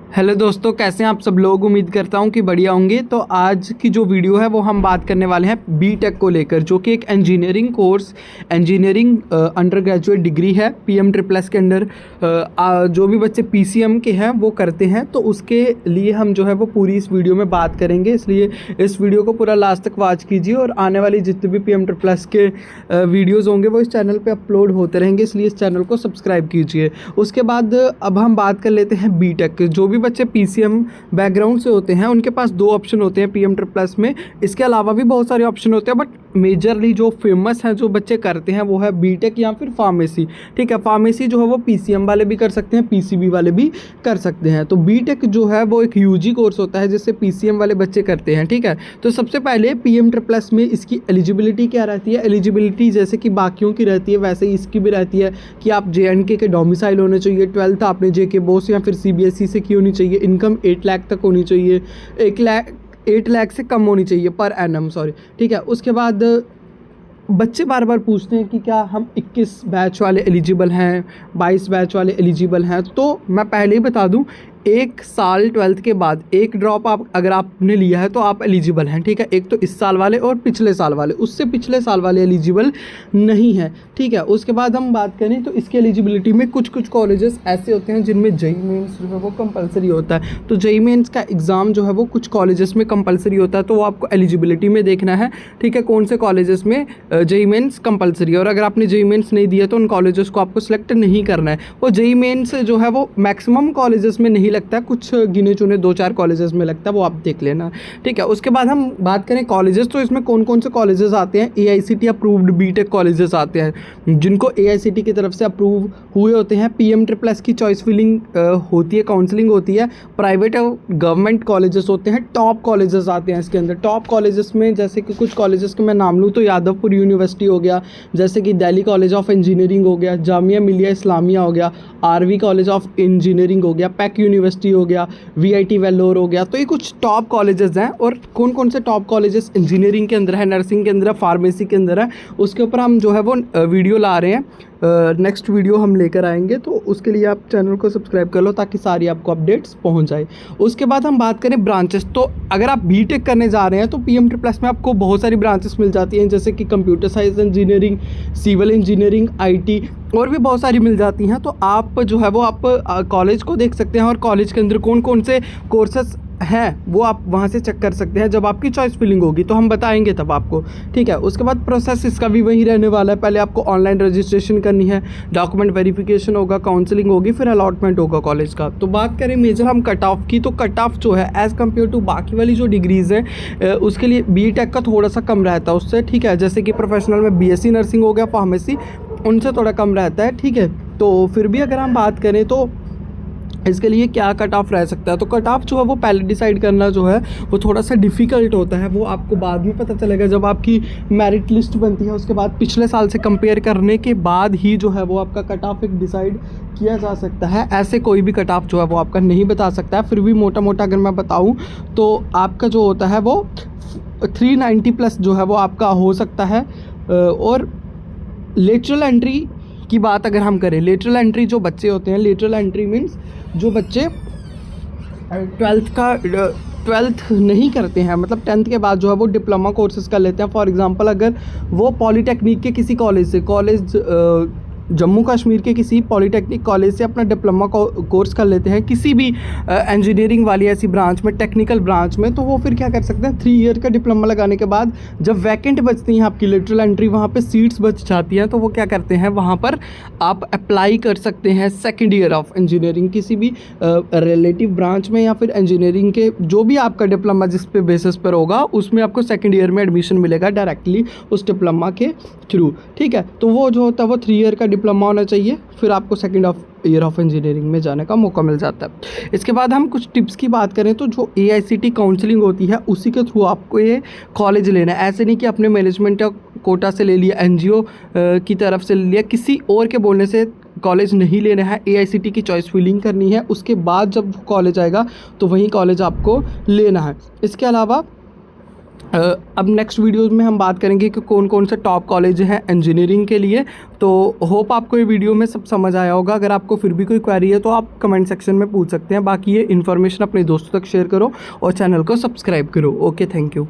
Hello दोस्तों, कैसे हैं आप सब लोग। उम्मीद करता हूं कि बढ़िया होंगे। तो आज की जो वीडियो है वो हम बात करने वाले हैं बीटेक को लेकर, जो कि एक engineering course, engineering under graduate degree है पीएम ट्रिपल एस के अंडर। जो भी बच्चे पीसीएम के हैं वो करते हैं, तो उसके लिए हम जो है वो पूरी इस वीडियो में बात करेंगे। इसलिए इस वीडियो को पूरा लास्ट तक वॉच कीजिए, और आने वाली जितने भी पीएम ट्रिपल एस के वीडियोज़ होंगे वो इस चैनल पर अपलोड होते रहेंगे, इसलिए इस चैनल को सब्सक्राइब कीजिए। उसके बाद अब हम बात कर लेते हैं बीटेक। जो भी बच्चे पीसीएम बैकग्राउंड से होते हैं उनके पास दो ऑप्शन होते हैं पीएम ट्रिपल एस में। इसके अलावा भी बहुत सारे ऑप्शन होते हैं, बट मेजरली जो फेमस हैं जो बच्चे करते हैं वो है बीटेक या फिर फार्मेसी। ठीक है, फार्मेसी जो है वो पीसीएम वाले भी कर सकते हैं, पीसीबी वाले भी कर सकते हैं। तो बीटेक जो है वो एक यूजी कोर्स होता है जिससे पीसीएम वाले बच्चे करते हैं। ठीक है, तो सबसे पहले पीएम ट्रिपल एस में इसकी एलिजिबिलिटी क्या रहती है। एलिजिबिलिटी जैसे कि बाकियों की रहती है वैसे ही इसकी भी रहती है कि आप जेएंडके के डोमिसाइल होने चाहिए, 12th आपने जेके बोस या फिर सीबीएसई से की होनी चाहिए, इनकम 8 लाख तक होनी चाहिए, 8 लाख से कम होनी चाहिए पर एनम, सॉरी। ठीक है, उसके बाद बच्चे बार बार पूछते हैं कि क्या हम 21 बैच वाले एलिजिबल हैं, 22 बैच वाले एलिजिबल हैं। तो मैं पहले ही बता दूं, एक साल 12th के बाद एक ड्रॉप आप अगर आपने लिया है तो आप एलिजिबल हैं। ठीक है, एक तो इस साल वाले और पिछले साल वाले, उससे पिछले साल वाले एलिजिबल नहीं है। ठीक है, उसके बाद हम बात करें तो इसकी एलिजिबिलिटी में कुछ कॉलेजेस ऐसे होते हैं जिनमें जेईई मेंस जो है वो कंपलसरी होता है। तो जेईई मेंस का एग्ज़ाम जो है वो कुछ कॉलेजेस में कंपलसरी होता है, तो वो आपको एलिजिबिलिटी में देखना है। ठीक है, कौन से कॉलेजेस में जेईई मेंस कंपलसरी है, और अगर आपने जेईई मेंस नहीं दिया तो उन कॉलेजेस को आपको सिलेक्ट नहीं करना है। और जेईई मेंस जो है वो मैक्सिमम कॉलेजेस में नहीं लगता है, कुछ गिने चुने 2-4 कॉलेजेस में लगता है, वो आप देख लेना। ठीक है, उसके बाद हम बात करें कॉलेजेस, तो इसमें कौन कौन से कॉलेजेस आते हैं। एआईसीटी अप्रूव्ड बीटेक कॉलेजेस आते हैं जिनको एआईसीटी की तरफ से अप्रूव हुए होते हैं। पीएम ट्रिपल एस की चॉइस फिलिंग होती है, काउंसलिंग होती है। प्राइवेट और गवर्नमेंट कॉलेजेस होते हैं, टॉप कॉलेजेस आते हैं इसके अंदर। टॉप कॉलेजेस में जैसे कि कुछ कॉलेजेस के मैं नाम लूँ तो यादवपुर यूनिवर्सिटी हो गया, जैसे कि दिल्ली कॉलेज ऑफ इंजीनियरिंग हो गया, जामिया मिलिया इस्लामिया हो गया, आरवी कॉलेज ऑफ इंजीनियरिंग हो गया, पैक यूनिवर्सिटी हो गया, वीआईटी वेल्लोर हो गया। तो ये कुछ टॉप कॉलेजेस हैं। और कौन कौन से टॉप कॉलेजेस इंजीनियरिंग के अंदर है, नर्सिंग के अंदर है, फार्मेसी के अंदर है, उसके ऊपर हम जो है वो वीडियो ला रहे हैं। नेक्स्ट वीडियो हम लेकर आएंगे, तो उसके लिए आप चैनल को सब्सक्राइब कर लो ताकि सारी आपको अपडेट्स पहुंच जाए। उसके बाद हम बात करें ब्रांचेस, तो अगर आप बीटेक करने जा रहे हैं तो पीएम ट्रिपल एस में आपको बहुत सारी ब्रांचेस मिल जाती हैं, जैसे कि computer science engineering, civil engineering, IT और भी बहुत सारी मिल जाती हैं। तो आप जो है वो आप कॉलेज को देख सकते हैं, और कॉलेज के अंदर कौन कौन से कोर्सेस हैं वो आप वहाँ से चेक कर सकते हैं। जब आपकी चॉइस फिलिंग होगी तो हम बताएंगे तब आपको। ठीक है, उसके बाद प्रोसेस इसका भी वही रहने वाला है। पहले आपको ऑनलाइन रजिस्ट्रेशन करनी है, डॉक्यूमेंट वेरिफिकेशन होगा, काउंसलिंग होगी, फिर अलॉटमेंट होगा कॉलेज का। तो बात करें मेजर हम कट ऑफ की, तो कट ऑफ जो है एज़ कम्पेयर टू बाकी वाली जो डिग्रीज़ हैं उसके लिए बीटेक का थोड़ा सा कम रहता है उससे। ठीक है, जैसे कि प्रोफेशनल में बीएससी नर्सिंग हो गया, फार्मेसी, उनसे थोड़ा कम रहता है। ठीक है, तो फिर भी अगर हम बात करें तो इसके लिए क्या कट ऑफ रह सकता है, तो कट ऑफ जो है वो पहले डिसाइड करना जो है वो थोड़ा सा डिफ़िकल्ट होता है। वो आपको बाद में पता चलेगा जब आपकी मेरिट लिस्ट बनती है, उसके बाद पिछले साल से कंपेयर करने के बाद ही जो है वो आपका कट ऑफ एक डिसाइड किया जा सकता है। ऐसे कोई भी कट ऑफ जो है वो आपका नहीं बता सकता है। फिर भी मोटा मोटा अगर मैं बताऊँ तो आपका जो होता है वो 390 प्लस जो है वो आपका हो सकता है। और लेटरल एंट्री की बात अगर हम करें, लेटरल एंट्री जो बच्चे होते हैं, लेटरल एंट्री मीन्स जो बच्चे 12th नहीं करते हैं, मतलब 10th के बाद जो है वो डिप्लोमा कोर्सेज कर लेते हैं। फॉर एग्जांपल अगर वो पॉलीटेक्निक के किसी कॉलेज से, जम्मू कश्मीर के किसी पॉलीटेक्निक कॉलेज से अपना डिप्लोमा कोर्स कर लेते हैं किसी भी इंजीनियरिंग वाली ऐसी ब्रांच में, टेक्निकल ब्रांच में, तो वो फिर क्या कर सकते हैं, 3 ईयर का डिप्लोमा लगाने के बाद जब वैकेंट बचती हैं आपकी लेटरल एंट्री, वहाँ पे सीट्स बच जाती हैं, तो वो क्या करते हैं, वहाँ पर आप अप्लाई कर सकते हैं सेकेंड ईयर ऑफ इंजीनियरिंग किसी भी रिलेटिव ब्रांच में, या फिर इंजीनियरिंग के जो भी आपका डिप्लोमा जिस पे बेसिस पर होगा उसमें आपको सेकेंड ईयर में एडमिशन मिलेगा डायरेक्टली उस डिप्लोमा के थ्रू। ठीक है, तो वो जो होता है वो 3 ईयर का डिप्लोमा होना चाहिए, फिर आपको सेकेंड ईयर ऑफ इंजीनियरिंग में जाने का मौका मिल जाता है। इसके बाद हम कुछ टिप्स की बात करें तो जो एआईसीटी काउंसलिंग होती है उसी के थ्रू आपको ये कॉलेज लेना है। ऐसे नहीं कि अपने मैनेजमेंट या कोटा से ले लिया, एनजीओ की तरफ से ले लिया, किसी और के बोलने से कॉलेज नहीं लेना है। एआईसीटी की चॉइस फिलिंग करनी है, उसके बाद जब कॉलेज आएगा तो वही कॉलेज आपको लेना है। इसके अलावा अब नेक्स्ट वीडियो में हम बात करेंगे कि कौन कौन से टॉप कॉलेज हैं इंजीनियरिंग के लिए। तो होप आपको ये वीडियो में सब समझ आया होगा। अगर आपको फिर भी कोई क्वेरी है तो आप कमेंट सेक्शन में पूछ सकते हैं। बाकी ये इन्फॉर्मेशन अपने दोस्तों तक शेयर करो और चैनल को सब्सक्राइब करो। Okay, thank you.